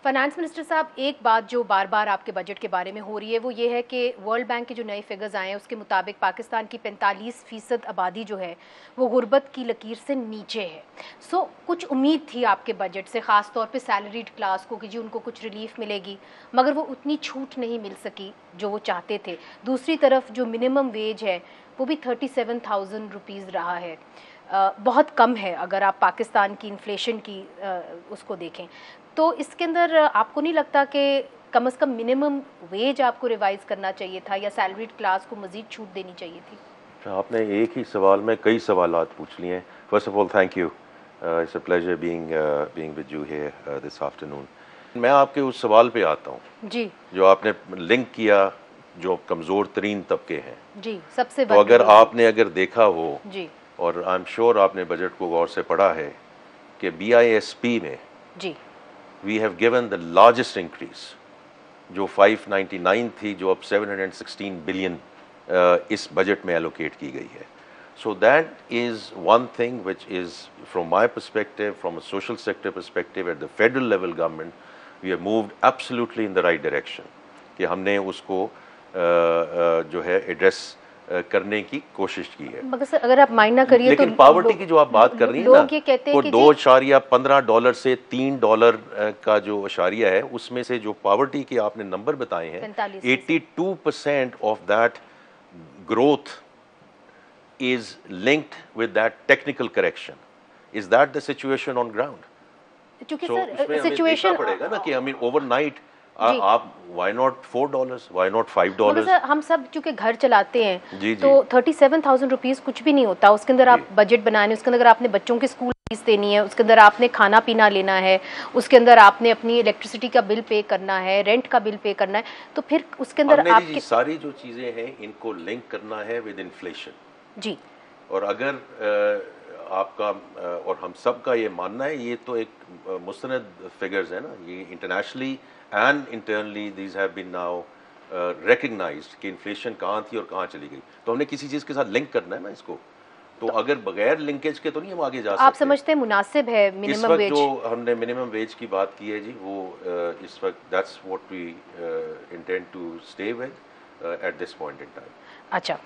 Finance minister साहब, एक बात जो बार बार आपके बजट के बारे में हो रही है वो ये है कि वर्ल्ड बैंक के जो नए फिगर्स आए हैं उसके मुताबिक पाकिस्तान की 45% आबादी जो है वो गुर्बत की लकीर से नीचे है। कुछ उम्मीद थी आपके बजट से, ख़ास तौर पे सैलरीड क्लास को, कि जी उनको कुछ रिलीफ मिलेगी, मगर वो उतनी छूट नहीं मिल सकी जो वो चाहते थे। दूसरी तरफ जो मिनिमम वेज है वो भी 37,000 रुपीज़ रहा है। बहुत कम है अगर आप पाकिस्तान की इन्फ्लेशन की उसको देखें। तो इसके अंदर आपको नहीं लगता कि कम से कम मिनिमम वेज आपको रिवाइज करना चाहिए था या सैलरीड क्लास को मजीद छूट देनी चाहिए थी? आपने एक ही सवाल में कई सवालात पूछ लिए हैं। First of all thank you, it's a pleasure being with you here this afternoon. मैं आपके उस सवाल पे आता हूँ जी, जो आपने लिंक किया, जो कमज़ोर तरीन तबके हैं। जी, सबसे तो अगर आपने अगर देखा हो, जी, और आई एम श्योर आपने बजट को गौर से पढ़ा है, कि BISP में जी, we have given the largest increase, जो 599 थी, जो अब 716 बिलियन इस बजट में एलोकेट की गई है। So that is one thing which is from my perspective, from a social sector perspective, at the federal level government we have moved absolutely in the right direction, कि हमने उसको जो है एड्रेस करने की कोशिश की है। मगर सर अगर आप माइंड ना करिए तो लेकिन पावर्टी की जो आप बात कर रही हैं ना, लोग ये कहते हैं वो कि $2.15 से $3 का जो अशारिया है, उसमें से जो पावर्टी के आपने नंबर बताए हैं, 82% of that growth is linked with that technical correction. Is that the situation on ground? क्योंकि So सर उसमें हमें देखना पड़ेगा ना कि overnight आप why not $4, why not $5? मगर सर हम सब चूंकि घर चलाते हैं जी तो 37,000 रुपीज़ कुछ भी नहीं होता। उसके अंदर आप बजट बनाने, उसके अंदर आपने बच्चों के स्कूल फीस देनी है, उसके अंदर आपने खाना पीना लेना है, उसके अंदर आपने अपनी इलेक्ट्रिसिटी का बिल पे करना है, रेंट का बिल पे करना है, तो फिर उसके अंदर आपकी सारी जो चीजें हैं इनको लिंक करना है विद इन्फ्लेशन। जी, और अगर आपका और हम सब का ये मानना है, ये तो एक मुस्तनद फिगर्स है ना, ये internationally and internally these have been now recognised कि इन्फ्लेशन कहाँ थी और कहाँ चली गई। तो हमने किसी चीज़ के साथ लिंक करना है ना इसको। तो अगर बगैर लिंकेज के तो नहीं हम आगे जा सकते। आप समझते हैं मुनासिब है मिनिमम वेज? जो हमने मिनिमम वेज की बात की है जी, वो इस वक्त that's what we intend to stay with at this point in time. अच्छा।